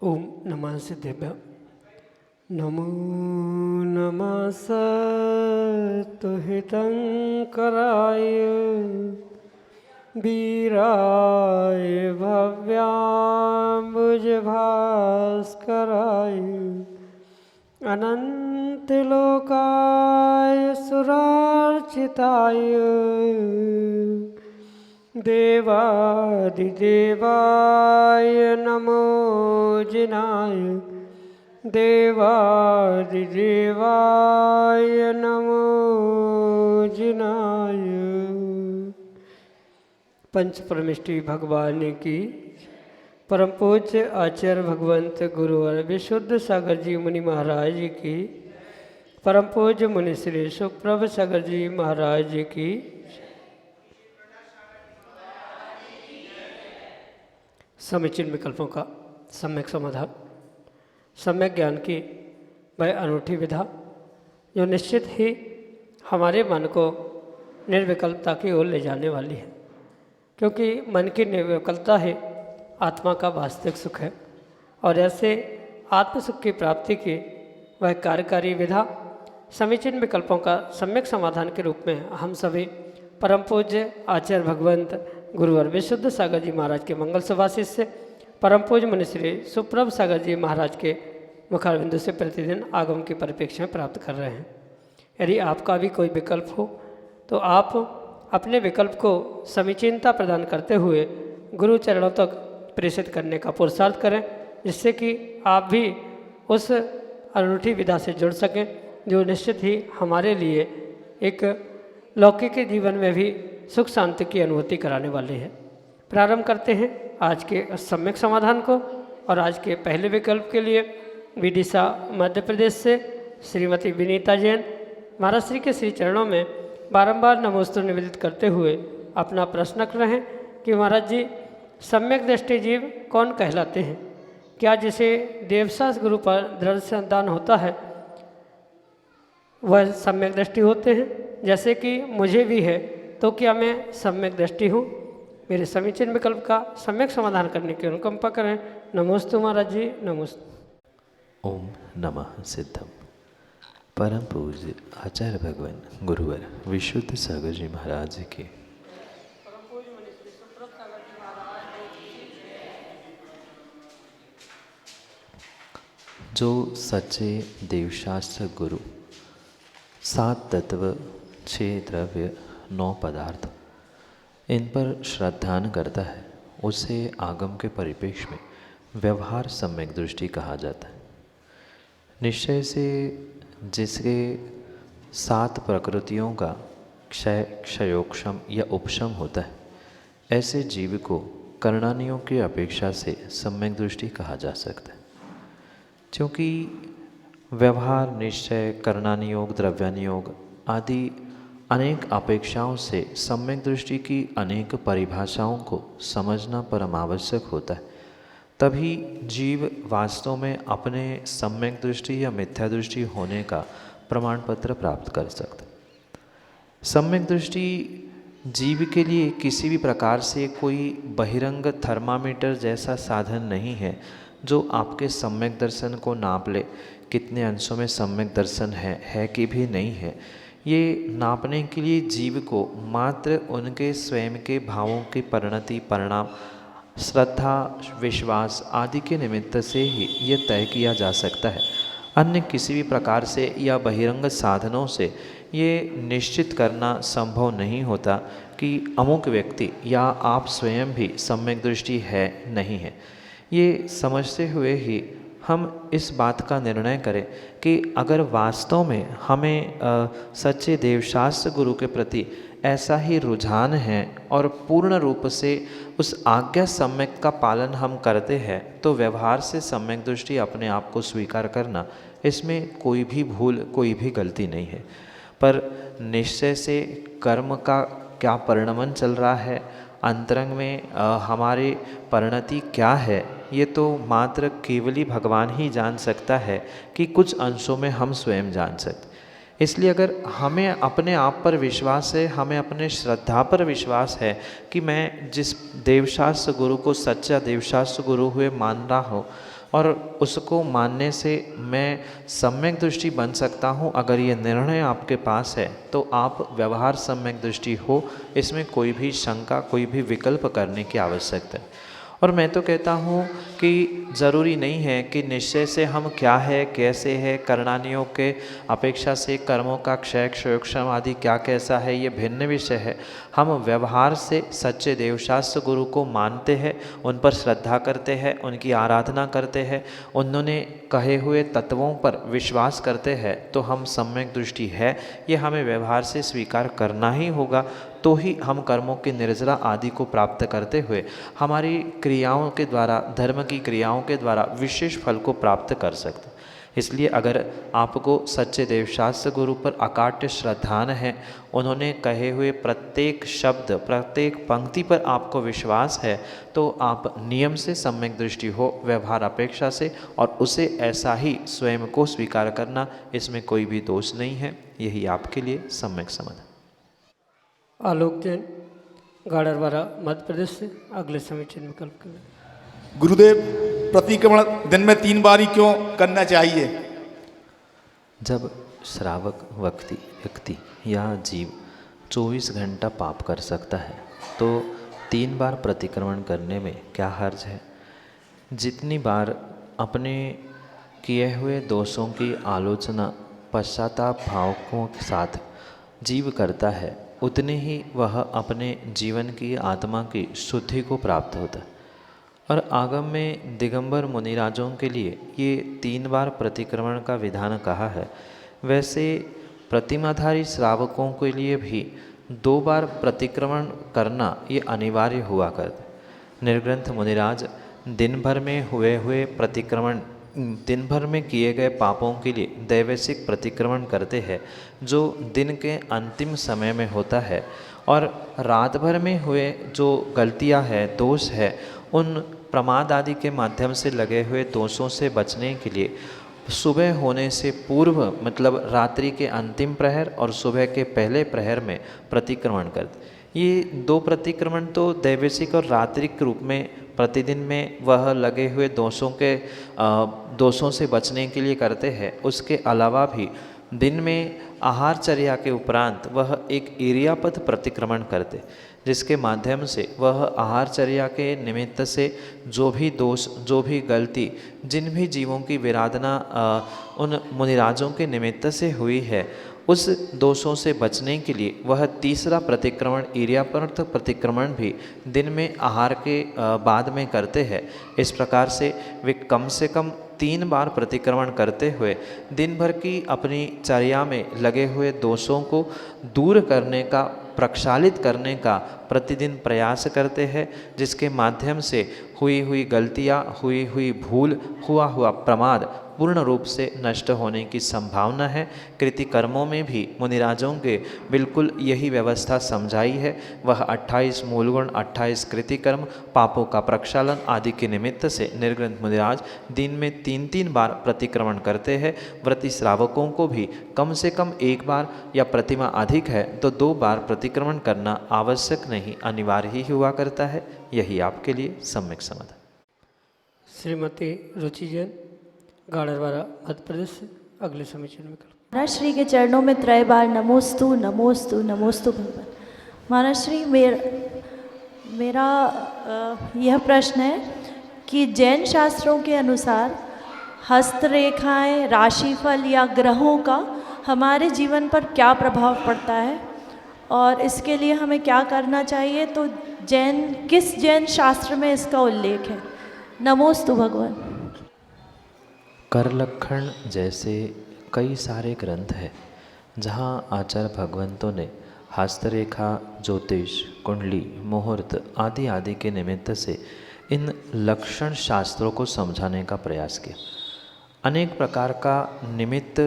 ओम नमः सिद्धेभ्य। नमो नमः सत्तुहितं कराय वीराय भव्याम्बुजभास्कराय अनन्तलोकाय सुरार्चिताय देवादिदेवाय नमो जिनाय देवादिदेवाय नमो जिनाय। पंच परमेष्टि भगवान की परम पूज्य आचार्य भगवंत गुरुवर विशुद्ध सागर जी मुनि महाराज जी की परम पूज्य मुनि श्री सुप्रभ सागर जी महाराज जी की समीचीन विकल्पों का सम्यक समाधान। सम्यक ज्ञान की वह अनूठी विधा जो निश्चित ही हमारे मन को निर्विकल्पता की ओर ले जाने वाली है, क्योंकि मन की निर्विकल्पता ही आत्मा का वास्तविक सुख है। और ऐसे आत्म सुख की प्राप्ति की वह कार्यकारी विधा समीचीन विकल्पों का सम्यक समाधान के रूप में हम सभी परम पूज्य आचार्य भगवंत गुरुवर विशुद्ध सागर जी महाराज के मंगल सुभाषित से परम पूज्य मुनि श्री सुप्रभ सागर जी महाराज के मुखारबिंदु से प्रतिदिन आगम की परिप्रेक्ष्य में प्राप्त कर रहे हैं। यदि आपका भी कोई विकल्प हो तो आप अपने विकल्प को समीचीनता प्रदान करते हुए गुरु चरणों तक प्रेषित करने का पुरुषार्थ करें, जिससे कि आप भी उस अनूठी विधा से जुड़ सकें जो निश्चित ही हमारे लिए एक लौकिक जीवन में भी सुख शांति की अनुभूति कराने वाले हैं। प्रारंभ करते हैं आज के सम्यक समाधान को। और आज के पहले विकल्प के लिए विदिशा मध्य प्रदेश से श्रीमती विनीता जैन महाराज श्री के श्री चरणों में बारंबार नमोस्तु निवेदित करते हुए अपना प्रश्न कर रहे हैं कि महाराज जी, सम्यक दृष्टि जीव कौन कहलाते हैं? क्या जिसे देवशास गुरु पर दृढ़ संतान होता है वह सम्यक दृष्टि होते हैं? जैसे कि मुझे भी है, तो क्या मैं सम्यक दृष्टि हूँ? मेरे समीचीन विकल्प का सम्यक समाधान करने की अनुकंपा करें। नमोस्तु महाराज जी, नमोस्तु। ओम नमः सिद्धम। परम पूज्य आचार्य भगवान गुरुवर विशुद्ध सागर जी महाराज की जो सच्चे देवशास्त्र गुरु 7 तत्व 6 द्रव्य 9 पदार्थ इन पर श्रद्धान करता है, उसे आगम के परिपेक्ष में व्यवहार सम्यक दृष्टि कहा जाता है। निश्चय से जिसके 7 प्रकृतियों का क्षय, क्षयोक्षम या उपशम होता है, ऐसे जीव को कर्णानियों की अपेक्षा से सम्यक दृष्टि कहा जा सकता है। क्योंकि व्यवहार, निश्चय, कर्णानियोग, द्रव्यानियोग आदि अनेक अपेक्षाओं से सम्यक दृष्टि की अनेक परिभाषाओं को समझना परम आवश्यक होता है। तभी जीव वास्तव में अपने सम्यक दृष्टि या मिथ्या दृष्टि होने का प्रमाण पत्र प्राप्त कर सकता है। सम्यक दृष्टि जीव के लिए किसी भी प्रकार से कोई बहिरंग थर्मामीटर जैसा साधन नहीं है जो आपके सम्यक दर्शन को नाप ले। कितने अंशों में सम्यक दर्शन है कि भी नहीं है, ये नापने के लिए जीव को मात्र उनके स्वयं के भावों की परिणति, परिणाम, श्रद्धा, विश्वास आदि के निमित्त से ही ये तय किया जा सकता है। अन्य किसी भी प्रकार से या बहिरंग साधनों से ये निश्चित करना संभव नहीं होता कि अमुक व्यक्ति या आप स्वयं भी सम्यक दृष्टि है नहीं है। ये समझते हुए ही हम इस बात का निर्णय करें कि अगर वास्तव में हमें सच्चे देवशास्त्र गुरु के प्रति ऐसा ही रुझान है और पूर्ण रूप से उस आज्ञा सम्यक का पालन हम करते हैं, तो व्यवहार से सम्यक दृष्टि अपने आप को स्वीकार करना, इसमें कोई भी भूल, कोई भी गलती नहीं है। पर निश्चय से कर्म का क्या परिणमन चल रहा है, अंतरंग में हमारी परिणति क्या है, ये तो मात्र केवल ही भगवान ही जान सकता है कि कुछ अंशों में हम स्वयं जान सकते। इसलिए अगर हमें अपने आप पर विश्वास है, हमें अपने श्रद्धा पर विश्वास है कि मैं जिस देवशास्त्र गुरु को सच्चा देवशास्त्र गुरु हुए मान रहा हूँ और उसको मानने से मैं सम्यक दृष्टि बन सकता हूँ, अगर ये निर्णय आपके पास है तो आप व्यवहार सम्यक दृष्टि हो, इसमें कोई भी शंका, कोई भी विकल्प करने की आवश्यकता है। और मैं तो कहता हूँ कि ज़रूरी नहीं है कि निश्चय से हम क्या है, कैसे है, करणानियों के अपेक्षा से कर्मों का क्षय, क्षयोक्षम आदि क्या कैसा है, ये भिन्न विषय है। हम व्यवहार से सच्चे देवशास्त्र गुरु को मानते हैं, उन पर श्रद्धा करते हैं, उनकी आराधना करते हैं, उन्होंने कहे हुए तत्वों पर विश्वास करते हैं, तो हम सम्यक दृष्टि है ये हमें व्यवहार से स्वीकार करना ही होगा। तो ही हम कर्मों की निर्जरा आदि को प्राप्त करते हुए हमारी क्रियाओं के द्वारा, धर्म की क्रियाओं के द्वारा विशेष फल को प्राप्त कर सकते। इसलिए अगर आपको सच्चे देवशास्त्र गुरु पर अकाट्य श्रद्धान है, उन्होंने कहे हुए प्रत्येक शब्द, प्रत्येक पंक्ति पर आपको विश्वास है, तो आप नियम से सम्यक दृष्टि हो, व्यवहार अपेक्षा से, और उसे ऐसा ही स्वयं को स्वीकार करना, इसमें कोई भी दोष नहीं है। यही आपके लिए सम्यक समाधान। आलोक जैन, गाड़रवारा, मध्य प्रदेश से अगले समीचीन विकल्प के लिए। गुरुदेव, प्रतिक्रमण दिन में 3 बार ही क्यों करना चाहिए? जब श्रावक व्यक्ति या जीव 24 घंटा पाप कर सकता है, तो 3 बार प्रतिक्रमण करने में क्या हर्ज है? जितनी बार अपने किए हुए दोषों की आलोचना पश्चाताप भावों के साथ जीव करता है, उतने ही वह अपने जीवन की आत्मा की शुद्धि को प्राप्त होता है। और आगम में दिगंबर मुनिराजों के लिए ये 3 बार प्रतिक्रमण का विधान कहा है। वैसे प्रतिमाधारी श्रावकों के लिए भी 2 बार प्रतिक्रमण करना ये अनिवार्य हुआ करता। निर्ग्रंथ मुनिराज दिन भर में हुए प्रतिक्रमण, दिन भर में किए गए पापों के लिए दैवसिक प्रतिक्रमण करते हैं, जो दिन के अंतिम समय में होता है, और रात भर में हुए जो गलतियां हैं, दोष है, उन प्रमाद आदि के माध्यम से लगे हुए दोषों से बचने के लिए सुबह होने से पूर्व, मतलब रात्रि के अंतिम प्रहर और सुबह के पहले प्रहर में प्रतिक्रमण करते। ये 2 प्रतिक्रमण तो दैवसिक और रात्रिक रूप में प्रतिदिन में वह लगे हुए दोषों से बचने के लिए करते हैं। उसके अलावा भी दिन में आहारचर्या के उपरांत वह एक इरियापथ प्रतिक्रमण करते, जिसके माध्यम से वह आहारचर्या के निमित्त से जो भी दोष, जो भी गलती, जिन भी जीवों की विराधना उन मुनिराजों के निमित्त से हुई है, उस दोषों से बचने के लिए वह तीसरा प्रतिक्रमण, इरियापथ प्रतिक्रमण भी दिन में आहार के बाद में करते हैं। इस प्रकार से वे कम से कम 3 बार प्रतिक्रमण करते हुए दिन भर की अपनी चर्या में लगे हुए दोषों को दूर करने का, प्रक्षालित करने का प्रतिदिन प्रयास करते हैं, जिसके माध्यम से हुई गलतियाँ, हुई भूल, हुआ प्रमाद पूर्ण रूप से नष्ट होने की संभावना है। कृति कर्मों में भी मुनिराजों के बिल्कुल यही व्यवस्था समझाई है। वह 28 मूलगुण, 28 कृति कर्म, पापों का प्रक्षालन आदि के निमित्त से निर्ग्रंथ मुनिराज दिन में 3-3 बार प्रतिक्रमण करते हैं। व्रती श्रावकों को भी कम से कम 1 बार, या प्रतिमा अधिक है तो 2 बार प्रतिक्रमण करना आवश्यक नहीं, अनिवार्य ही हुआ करता है। यही आपके लिए सम्यक समाधान। श्रीमती रुचि जैन, गाड़रवारा, मध्य प्रदेश से अगले समीचीन विकल्प। महाराज श्री के चरणों में 3 बार नमोस्तु नमोस्तु नमोस्तु भगवान। महाराज श्री, मेरा यह प्रश्न है कि जैन शास्त्रों के अनुसार हस्तरेखाएं, राशिफल या ग्रहों का हमारे जीवन पर क्या प्रभाव पड़ता है, और इसके लिए हमें क्या करना चाहिए? तो किस जैन शास्त्र में इसका उल्लेख है? नमोस्तु भगवान। करलक्षण जैसे कई सारे ग्रंथ हैं जहाँ आचार्य भगवंतों ने हस्तरेखा, ज्योतिष, कुंडली, मुहूर्त आदि आदि के निमित्त से इन लक्षण शास्त्रों को समझाने का प्रयास किया। अनेक प्रकार का निमित्त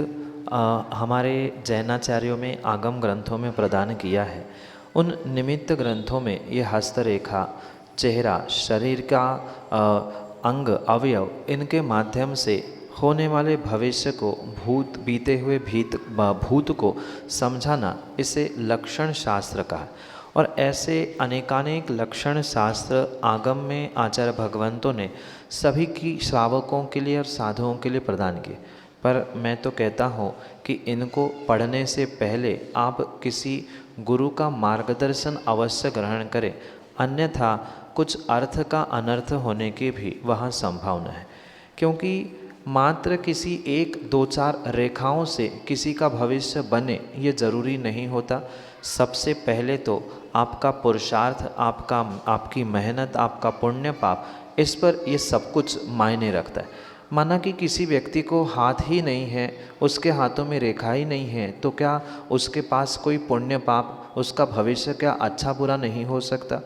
हमारे जैनाचार्यों में आगम ग्रंथों में प्रदान किया है। उन निमित्त ग्रंथों में ये हस्तरेखा, चेहरा, शरीर का अंग, अवयव, इनके माध्यम से होने वाले भविष्य को, बीते हुए भूत को समझाना, इसे लक्षण शास्त्र कहा। और ऐसे अनेकानेक लक्षण शास्त्र आगम में आचार्य भगवंतों ने सभी की श्रावकों के लिए और साधुओं के लिए प्रदान किए। पर मैं तो कहता हूँ कि इनको पढ़ने से पहले आप किसी गुरु का मार्गदर्शन अवश्य ग्रहण करें, अन्यथा कुछ अर्थ का अनर्थ होने की भी वहाँ संभावना है। क्योंकि मात्र किसी 1-2-4 रेखाओं से किसी का भविष्य बने ये जरूरी नहीं होता। सबसे पहले तो आपका पुरुषार्थ, आपकी मेहनत, आपका पुण्य पाप, इस पर ये सब कुछ मायने रखता है। माना कि किसी व्यक्ति को हाथ ही नहीं है, उसके हाथों में रेखा ही नहीं है, तो क्या उसके पास कोई पुण्य पाप, उसका भविष्य क्या अच्छा बुरा नहीं हो सकता?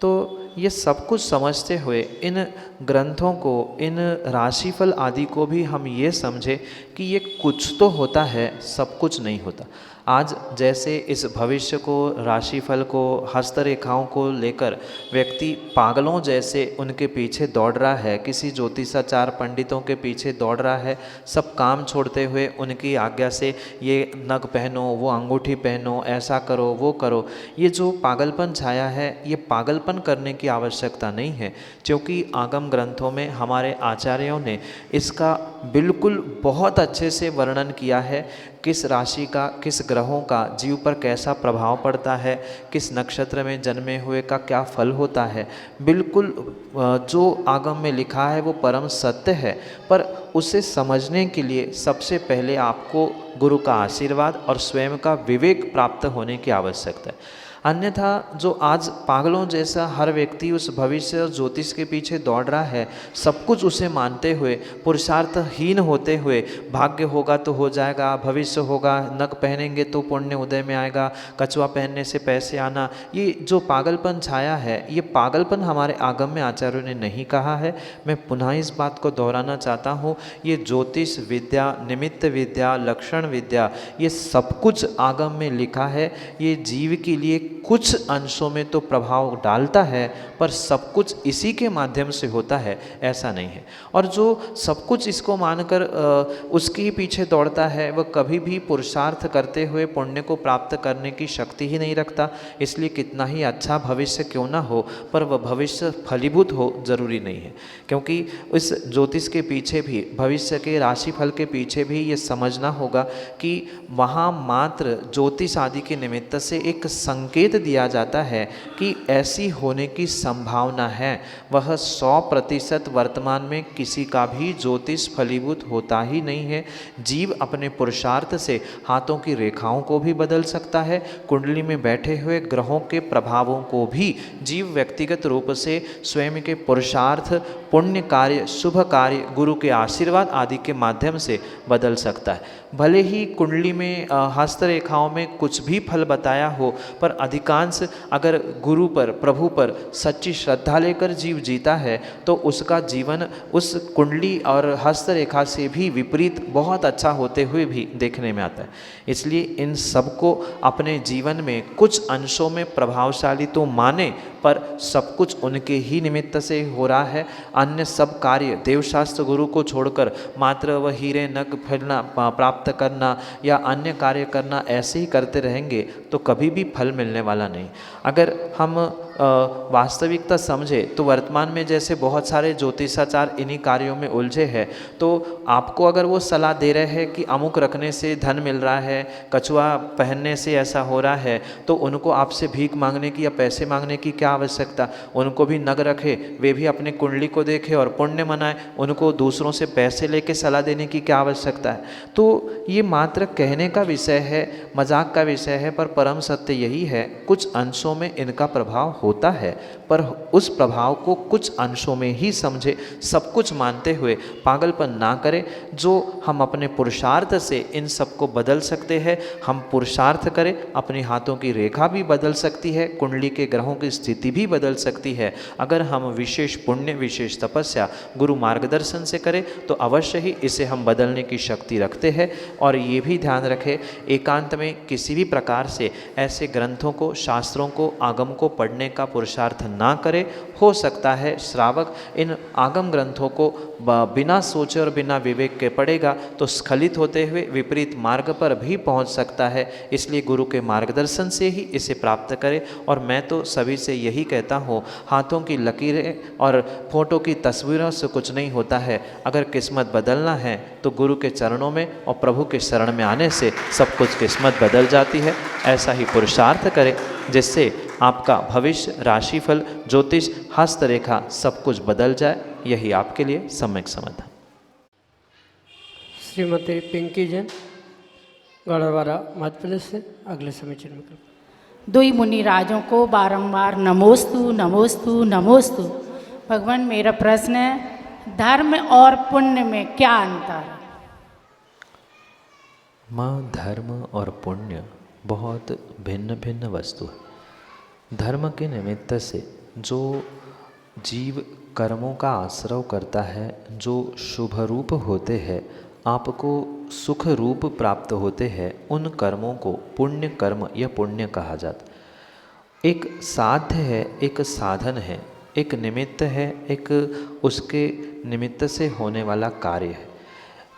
तो ये सब कुछ समझते हुए इन ग्रंथों को, इन राशिफल आदि को भी हम ये समझे कि ये कुछ तो होता है, सब कुछ नहीं होता। आज जैसे इस भविष्य को, राशिफल को, हस्तरेखाओं को लेकर व्यक्ति पागलों जैसे उनके पीछे दौड़ रहा है, किसी ज्योतिषाचार पंडितों के पीछे दौड़ रहा है, सब काम छोड़ते हुए उनकी आज्ञा से ये नग पहनो, वो अंगूठी पहनो, ऐसा करो, वो करो, ये जो पागलपन छाया है, ये पागलपन करने की आवश्यकता नहीं है। क्योंकि आगम ग्रंथों में हमारे आचार्यों ने इसका बिल्कुल बहुत अच्छे से वर्णन किया है, किस राशि का, किस ग्रहों का जीव पर कैसा प्रभाव पड़ता है, किस नक्षत्र में जन्मे हुए का क्या फल होता है। बिल्कुल जो आगम में लिखा है वो परम सत्य है, पर उसे समझने के लिए सबसे पहले आपको गुरु का आशीर्वाद और स्वयं का विवेक प्राप्त होने की आवश्यकता है। अन्यथा जो आज पागलों जैसा हर व्यक्ति उस भविष्य और ज्योतिष के पीछे दौड़ रहा है, सब कुछ उसे मानते हुए, पुरुषार्थहीन होते हुए, भाग्य होगा तो हो जाएगा, भविष्य होगा, नग पहनेंगे तो पुण्य उदय में आएगा, कछुआ पहनने से पैसे आना, ये जो पागलपन छाया है, ये पागलपन हमारे आगम में आचार्यों ने नहीं कहा है। मैं पुनः इस बात को दोहराना चाहता हूँ, ये ज्योतिष विद्या, निमित्त विद्या, लक्षण विद्या, ये सब कुछ आगम में लिखा है। ये जीव के लिए कुछ अंशों में तो प्रभाव डालता है, पर सब कुछ इसी के माध्यम से होता है, ऐसा नहीं है। और जो सब कुछ इसको मानकर उसके ही पीछे दौड़ता है, वह कभी भी पुरुषार्थ करते हुए पुण्य को प्राप्त करने की शक्ति ही नहीं रखता। इसलिए कितना ही अच्छा भविष्य क्यों ना हो, पर वह भविष्य फलीभूत हो जरूरी नहीं है। क्योंकि इस ज्योतिष के पीछे भी, भविष्य के राशिफल के पीछे भी ये समझना होगा कि वहाँ मात्र ज्योतिष आदि के निमित्त से एक संकेत दिया जाता है कि ऐसी होने की संभावना है। वह 100% वर्तमान में किसी का भी ज्योतिष फलीभूत होता ही नहीं है। जीव अपने पुरुषार्थ से हाथों की रेखाओं को भी बदल सकता है, कुंडली में बैठे हुए ग्रहों के प्रभावों को भी जीव व्यक्तिगत रूप से स्वयं के पुरुषार्थ, पुण्य कार्य, शुभ कार्य, गुरु के आशीर्वाद आदि के माध्यम से बदल सकता है। भले ही कुंडली में, हस्तरेखाओं में कुछ भी फल बताया हो, पर अधिकांश अगर गुरु पर, प्रभु पर सच्ची श्रद्धा लेकर जीव जीता है तो उसका जीवन उस कुंडली और हस्तरेखा से भी विपरीत बहुत अच्छा होते हुए भी देखने में आता है। इसलिए इन सबको अपने जीवन में कुछ अंशों में प्रभावशाली तो माने, पर सब कुछ उनके ही निमित्त से हो रहा है। अन्य सब कार्य देवशास्त्र गुरु को छोड़कर मात्र वह हीरे नग फिरना, प्राप्त करना या अन्य कार्य करना ऐसे ही करते रहेंगे तो कभी भी फल मिलने वाला नहीं। अगर हम वास्तविकता समझे तो वर्तमान में जैसे बहुत सारे ज्योतिषाचार इन्हीं कार्यों में उलझे हैं, तो आपको अगर वो सलाह दे रहे हैं कि अमुक रखने से धन मिल रहा है, कछुआ पहनने से ऐसा हो रहा है, तो उनको आपसे भीख मांगने की या पैसे मांगने की क्या आवश्यकता। उनको भी नग रखे, वे भी अपने कुंडली को देखे और पुण्य मनाए, उनको दूसरों से पैसे लेके सलाह देने की क्या आवश्यकता है। तो ये मात्र कहने का विषय है, मजाक का विषय है, पर परम सत्य यही है, कुछ अंशों में इनका प्रभाव होता है, पर उस प्रभाव को कुछ अंशों में ही समझे, सब कुछ मानते हुए पागलपन ना करें। जो हम अपने पुरुषार्थ से इन सब को बदल सकते हैं, हम पुरुषार्थ करें। अपने हाथों की रेखा भी बदल सकती है, कुंडली के ग्रहों की स्थिति भी बदल सकती है। अगर हम विशेष पुण्य, विशेष तपस्या गुरु मार्गदर्शन से करें तो अवश्य ही इसे हम बदलने की शक्ति रखते हैं। और ये भी ध्यान रखें, एकांत में किसी भी प्रकार से ऐसे ग्रंथों को, शास्त्रों को, आगम को पढ़ने का पुरुषार्थ ना करें। हो सकता है श्रावक इन आगम ग्रंथों को बिना सोचे और बिना विवेक के पढ़ेगा तो स्खलित होते हुए विपरीत मार्ग पर भी पहुंच सकता है। इसलिए गुरु के मार्गदर्शन से ही इसे प्राप्त करें। और मैं तो सभी से यही कहता हूँ, हाथों की लकीरें और फोटो की तस्वीरों से कुछ नहीं होता है। अगर किस्मत बदलना है तो गुरु के चरणों में और प्रभु के शरण में आने से सब कुछ किस्मत बदल जाती है। ऐसा ही पुरुषार्थ करें जिससे आपका भविष्य, राशिफल, ज्योतिष, हस्तरेखा सब कुछ बदल जाए। यही आपके लिए सम्यक समाधान। श्रीमती पिंकी जैन, गढ़वारा, मध्य प्रदेश से अगले समीचीन विकल्प। दुई मुनि राजों को बारंबार नमोस्तु नमोस्तु नमोस्तु। भगवान, मेरा प्रश्न है, धर्म और पुण्य में क्या अंतर है? माँ, धर्म और पुण्य बहुत भिन्न भिन्न वस्तु है। धर्म के निमित्त से जो जीव कर्मों का आश्रय करता है, जो शुभ रूप होते हैं, आपको सुख रूप प्राप्त होते हैं, उन कर्मों को पुण्य कर्म या पुण्य कहा जाता है। एक साध्य है, एक साधन है, एक निमित्त है, एक उसके निमित्त से होने वाला कार्य है।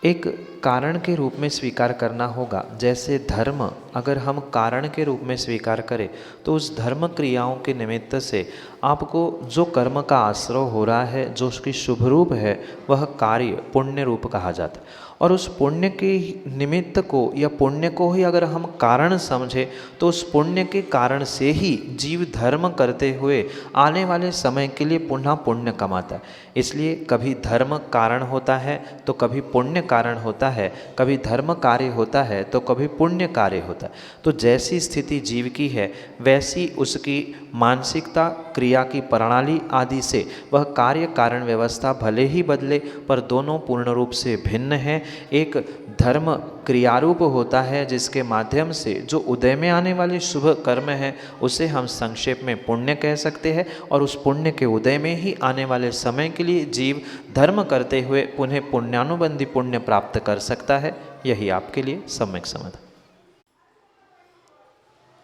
एक कारण के रूप में स्वीकार करना होगा। जैसे धर्म अगर हम कारण के रूप में स्वीकार करें तो उस धर्म क्रियाओं के निमित्त से आपको जो कर्म का आश्रय हो रहा है, जो उसकी शुभ रूप है, वह कार्य पुण्य रूप कहा जाता है। और उस पुण्य के निमित्त को या पुण्य को ही अगर हम कारण समझे तो उस पुण्य के कारण से ही जीव धर्म करते हुए आने वाले समय के लिए पुनः पुण्य कमाता है। इसलिए कभी धर्म कारण होता है तो कभी पुण्य कारण होता है, कभी धर्म कार्य होता है तो कभी पुण्य कार्य होता है। तो जैसी स्थिति जीव की है वैसी उसकी मानसिकता, क्रिया की प्रणाली आदि से वह कार्य कारण व्यवस्था भले ही बदले, पर दोनों पूर्ण रूप से भिन्न है। एक धर्म क्रियारूप होता है जिसके माध्यम से जो उदय में आने वाले शुभ कर्म है उसे हम संक्षेप में पुण्य कह सकते हैं। और उस पुण्य के उदय में ही आने वाले समय के लिए जीव धर्म करते हुए पुनः पुण्यानुबंधी पुण्य प्राप्त कर सकता है। यही आपके लिए सम्यक समाधान।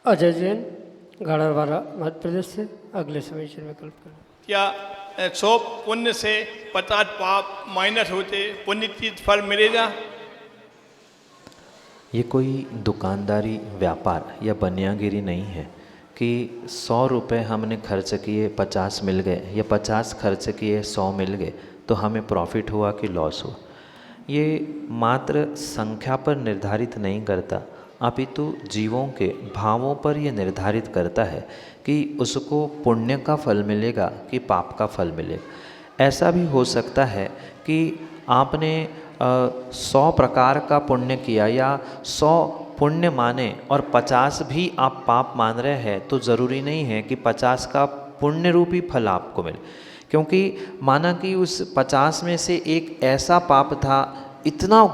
अजय जैन, गढ़वारा, मध्य प्रदेश से अगले समीचीन विकल्प करें। क्या 100 पुण्य से 50 पाप माइनस होते, पुण्य तीर्थ फल मिलेगा? ये कोई दुकानदारी, व्यापार या बनियागिरी नहीं है कि 100 रुपये हमने खर्च किए 50 मिल गए या 50 खर्च किए 100 मिल गए तो हमें प्रॉफिट हुआ कि लॉस हुआ। ये मात्र संख्या पर निर्धारित नहीं करता, अपितु जीवों के भावों पर यह निर्धारित करता है कि उसको पुण्य का फल मिलेगा कि पाप का फल मिलेगा। ऐसा भी हो सकता है कि आपने 100 प्रकार का पुण्य किया या 100 पुण्य माने और 50 भी आप पाप मान रहे हैं, तो ज़रूरी नहीं है कि 50 का पुण्य रूपी फल आपको मिले। क्योंकि माना कि उस 50 में से एक ऐसा पाप था, इतना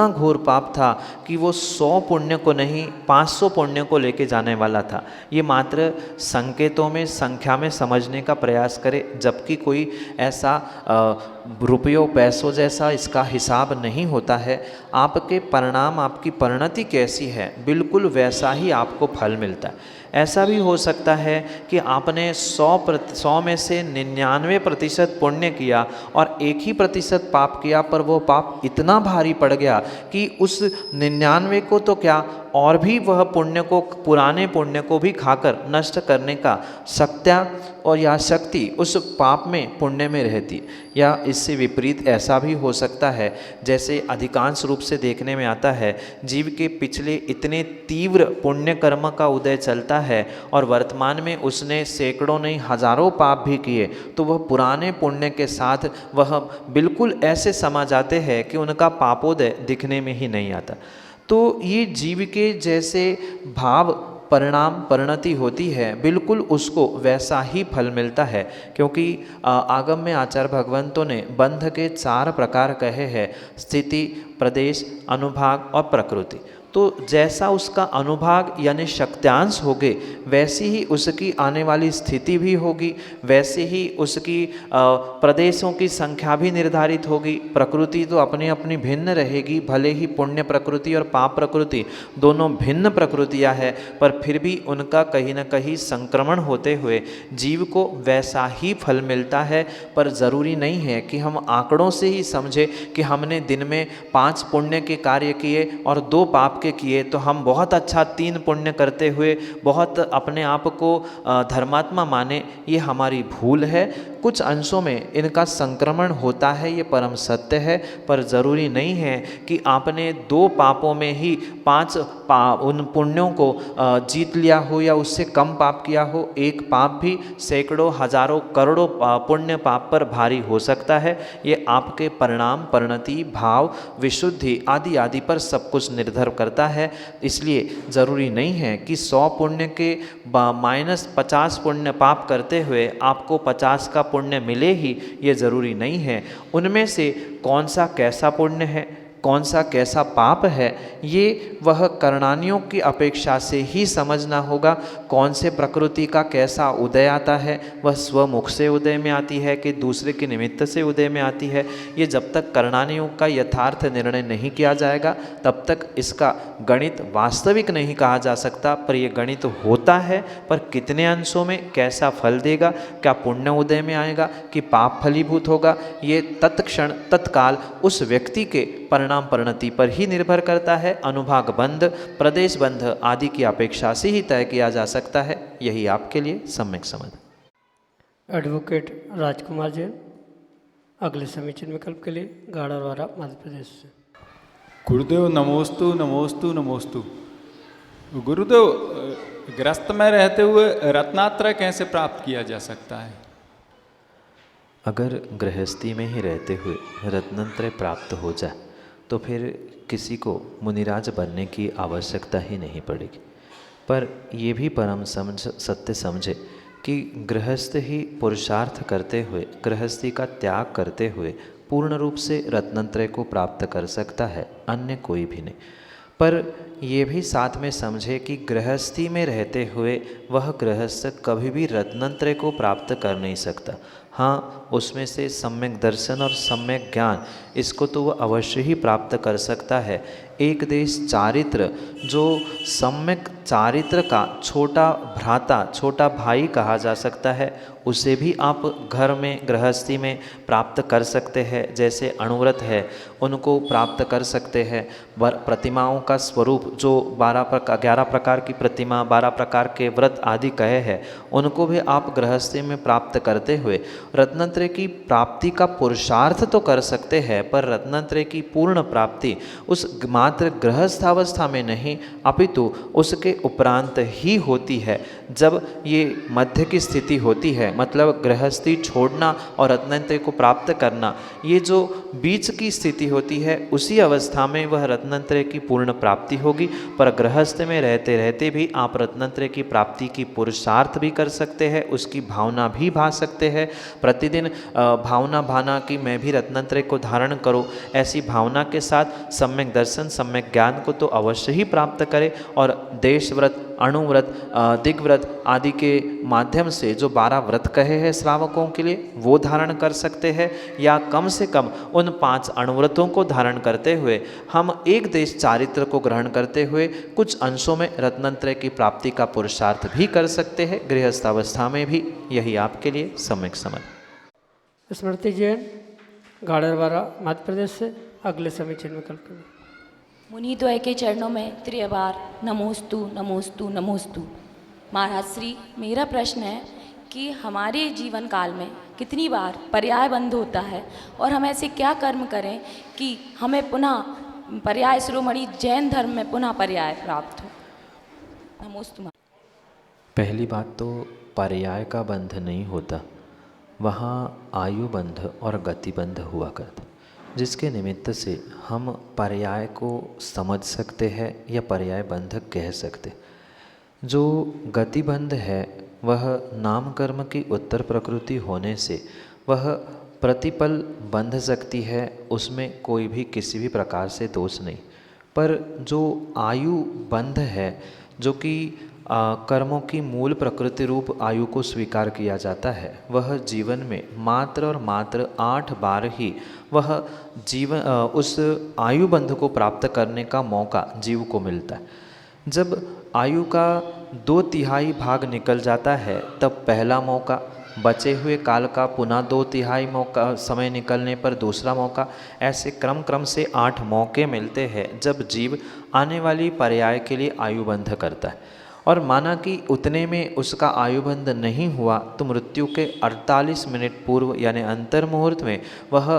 घोर पाप था कि वो 100 पुण्य को नहीं 500 पुण्य को लेके जाने वाला था। ये मात्र संकेतों में, संख्या में समझने का प्रयास करें, जबकि कोई ऐसा रुपयों पैसों जैसा इसका हिसाब नहीं होता है। आपके परिणाम, आपकी परिणति कैसी है, बिल्कुल वैसा ही आपको फल मिलता है। ऐसा भी हो सकता है कि आपने 100 में से 99% पुण्य किया और 1% पाप किया, पर वो पाप इतना भारी पड़ गया कि उस 99 को तो क्या, और भी वह पुण्य को, पुराने पुण्य को भी खाकर नष्ट करने का सत्या और या शक्ति उस पाप में, पुण्य में रहती। या इससे विपरीत ऐसा भी हो सकता है, जैसे अधिकांश रूप से देखने में आता है, जीव के पिछले इतने तीव्र पुण्य कर्म का उदय चलता है और वर्तमान में उसने सैकड़ों नहीं हजारों पाप भी किए, तो वह पुराने पुण्य के साथ वह बिल्कुल ऐसे समा जाते हैं कि उनका पापोदय दिखने में ही नहीं आता। तो ये जीव के जैसे भाव परिणाम परिणति होती है बिल्कुल उसको वैसा ही फल मिलता है, क्योंकि आगम में आचार्य भगवंतों ने बंध के 4 प्रकार कहे हैं, स्थिति, प्रदेश, अनुभाग और प्रकृति। तो जैसा उसका अनुभाग यानी शक्त्यांश होगे वैसी ही उसकी आने वाली स्थिति भी होगी, वैसे ही उसकी प्रदेशों की संख्या भी निर्धारित होगी। प्रकृति तो अपनी अपनी भिन्न रहेगी, भले ही पुण्य प्रकृति और पाप प्रकृति दोनों भिन्न प्रकृतियां हैं, पर फिर भी उनका कहीं न कहीं संक्रमण होते हुए जीव को वैसा ही फल मिलता है। पर ज़रूरी नहीं है कि हम आंकड़ों से ही समझे कि हमने दिन में 5 पुण्य के कार्य किए और 2 पाप के किए तो हम बहुत अच्छा 3 पुण्य करते हुए बहुत अपने आप को धर्मात्मा माने, ये हमारी भूल है। कुछ अंशों में इनका संक्रमण होता है, ये परम सत्य है, पर ज़रूरी नहीं है कि आपने 2 पापों में ही 5 उन पुण्यों को जीत लिया हो या उससे कम पाप किया हो। एक पाप भी सैकड़ों हजारों करोड़ों पुण्य पाप पर भारी हो सकता है। ये आपके परिणाम परिणति भाव विशुद्धि आदि आदि पर सब कुछ निर्भर करता है। इसलिए ज़रूरी नहीं है कि 100 पुण्य के -50 पुण्य पाप करते हुए आपको 50 का पुण्य मिले ही, ये ज़रूरी नहीं है। उनमें से कौन सा कैसा पुण्य है, कौन सा कैसा पाप है, ये वह करणानियों की अपेक्षा से ही समझना होगा। कौन से प्रकृति का कैसा उदय आता है, वह स्वमुख से उदय में आती है कि दूसरे के निमित्त से उदय में आती है, ये जब तक करणानियों का यथार्थ निर्णय नहीं किया जाएगा तब तक इसका गणित वास्तविक नहीं कहा जा सकता। पर यह गणित होता है, पर कितने अंशों में कैसा फल देगा, क्या पुण्य उदय में आएगा कि पाप फलीभूत होगा, ये तत्क्षण तत्काल उस व्यक्ति के परिणाम परिणति पर ही निर्भर करता है। अनुभाग बंध, प्रदेश बंध आदि की अपेक्षा से ही तय किया जा सकता है। यही आपके लिए सम्यक समझ। एडवोकेट राजकुमार जैन अगले समीचीन विकल्प के लिए गाड़रवाड़ा मध्य प्रदेश से। गुरुदेव नमोस्तु नमोस्तु नमोस्तु। गुरुदेव, ग्रस्त में रहते हुए रत्नात्रय कैसे प्राप्त किया जा सकता है? अगर गृहस्थी में ही रहते हुए रत्नत्रय प्राप्त हो जाए तो फिर किसी को मुनिराज बनने की आवश्यकता ही नहीं पड़ेगी। पर ये भी परम सत्य समझे कि गृहस्थ ही पुरुषार्थ करते हुए, गृहस्थी का त्याग करते हुए पूर्ण रूप से रत्नत्रय को प्राप्त कर सकता है, अन्य कोई भी नहीं। पर ये भी साथ में समझे कि गृहस्थी में रहते हुए वह गृहस्थ कभी भी रत्नत्रय को प्राप्त कर नहीं सकता। हाँ, उसमें से सम्यक दर्शन और सम्यक ज्ञान, इसको तो वह अवश्य ही प्राप्त कर सकता है। एक देश चारित्र, जो सम्यक चारित्र का छोटा भ्राता, छोटा भाई कहा जा सकता है, उसे भी आप घर में गृहस्थी में प्राप्त कर सकते हैं। जैसे अणुव्रत है, उनको प्राप्त कर सकते हैं। प्रतिमाओं का स्वरूप जो 11 प्रकार की प्रतिमा, 12 प्रकार के व्रत आदि कहे हैं, उनको भी आप गृहस्थी में प्राप्त करते हुए रत्नत्रय की प्राप्ति का पुरुषार्थ तो कर सकते हैं। पर रत्नत्रय की पूर्ण प्राप्ति उस मात्र गृहस्थावस्था में नहीं, अपितु उसके उपरांत ही होती है। जब ये मध्य की स्थिति होती है, मतलब गृहस्थी छोड़ना और रत्नत्रय को प्राप्त करना, ये जो बीच की स्थिति होती है, उसी अवस्था में वह रत्नत्रय की पूर्ण प्राप्ति होगी। पर गृहस्थ में रहते रहते भी आप रत्नत्रय की प्राप्ति की पुरुषार्थ भी कर सकते हैं, उसकी भावना भी भा सकते हैं। प्रतिदिन भावना भाना कि मैं भी रत्नत्रय को धारण करूं, ऐसी भावना के साथ सम्यक दर्शन सम्यक ज्ञान को तो अवश्य ही प्राप्त करें। और देश व्रत, अणुव्रत, दिग्व्रत आदि के माध्यम से जो 12 व्रत कहे हैं श्रावकों के लिए, वो धारण कर सकते हैं। या कम से कम उन 5 अणुव्रतों को धारण करते हुए हम एक देश चारित्र को ग्रहण करते हुए कुछ अंशों में रत्नत्रय की प्राप्ति का पुरुषार्थ भी कर सकते हैं, गृहस्थावस्था में भी। यही आपके लिए सम्यक समझ। स्मृति जैन गाड़रवाड़ा मध्य प्रदेश से अगले समीचीन विकल्प के लिए। मुनिद्वय के चरणों में त्रिबार नमोस्तु नमोस्तु नमोस्तु। महाराज श्री, मेरा प्रश्न है कि हमारे जीवन काल में कितनी बार पर्याय बंध होता है और हम ऐसे क्या कर्म करें कि हमें पुनः पर्याय शिरोमणि जैन धर्म में पुनः पर्याय प्राप्त हो। नमोस्तु। पहली बात तो पर्याय का बंध नहीं होता, वहाँ आयु बंध और गति बंध हुआ करता, जिसके निमित्त से हम पर्याय को समझ सकते हैं या पर्याय बंध कह सकते। जो गतिबंध है वह नाम कर्म की उत्तर प्रकृति होने से वह प्रतिपल बंध सकती है, उसमें कोई भी किसी भी प्रकार से दोष नहीं। पर जो आयु बंध है, जो कि कर्मों की मूल प्रकृति रूप आयु को स्वीकार किया जाता है, वह जीवन में मात्र और मात्र 8 बार ही वह जीवन उस आयु बंध को प्राप्त करने का मौका जीव को मिलता है। जब आयु का 2/3 भाग निकल जाता है तब पहला मौका, बचे हुए काल का पुनः 2/3 मौका, समय निकलने पर दूसरा मौका, ऐसे क्रम क्रम से 8 मौके मिलते हैं जब जीव आने वाली पर्याय के लिए आयुबंध करता है। और माना कि उतने में उसका आयुबंध नहीं हुआ तो मृत्यु के 48 मिनट पूर्व यानी अंतर मुहूर्त में वह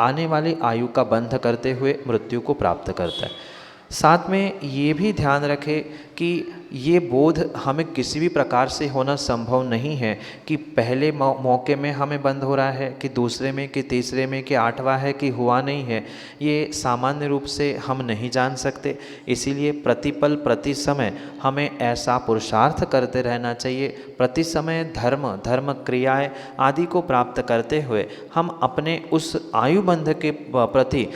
आने वाली आयु का बंध करते हुए मृत्यु को प्राप्त करता है। साथ में ये भी ध्यान रखें कि ये बोध हमें किसी भी प्रकार से होना संभव नहीं है कि पहले मौके में हमें बंद हो रहा है कि दूसरे में कि तीसरे में कि 8वां है कि हुआ नहीं है, ये सामान्य रूप से हम नहीं जान सकते। इसीलिए प्रतिपल प्रति समय हमें ऐसा पुरुषार्थ करते रहना चाहिए, प्रति समय धर्म क्रियाएं आदि को प्राप्त करते हुए हम अपने उस आयुबंध के प्रति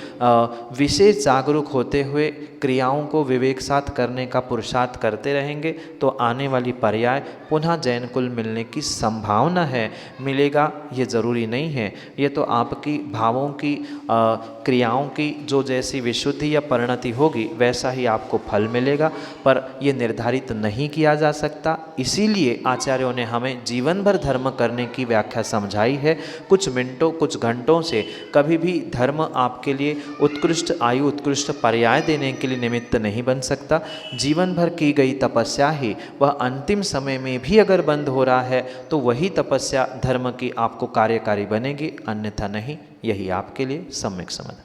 विशेष जागरूक होते हुए क्रियाओं को विवेक साथ करने का पुरुषार्थ करते रहेंगे तो आने वाली पर्याय पुनः जैन कुल मिलने की संभावना है। मिलेगा ये ज़रूरी नहीं है, ये तो आपकी भावों की क्रियाओं की जो जैसी विशुद्धि या परिणति होगी वैसा ही आपको फल मिलेगा, पर ये निर्धारित नहीं किया जा सकता। इसीलिए आचार्यों ने हमें जीवन भर धर्म करने की व्याख्या समझाई है। कुछ मिनटों कुछ घंटों से कभी भी धर्म आपके लिए उत्कृष्ट आयु उत्कृष्ट पर्याय देने के लिए निमित्त नहीं बन सकता। जीवन भर की गई तपस्या ही वह अंतिम समय में भी अगर बंद हो रहा है तो वही तपस्या धर्म की आपको कार्यकारी बनेगी, अन्यथा नहीं। यही आपके लिए सम्यक समाधान।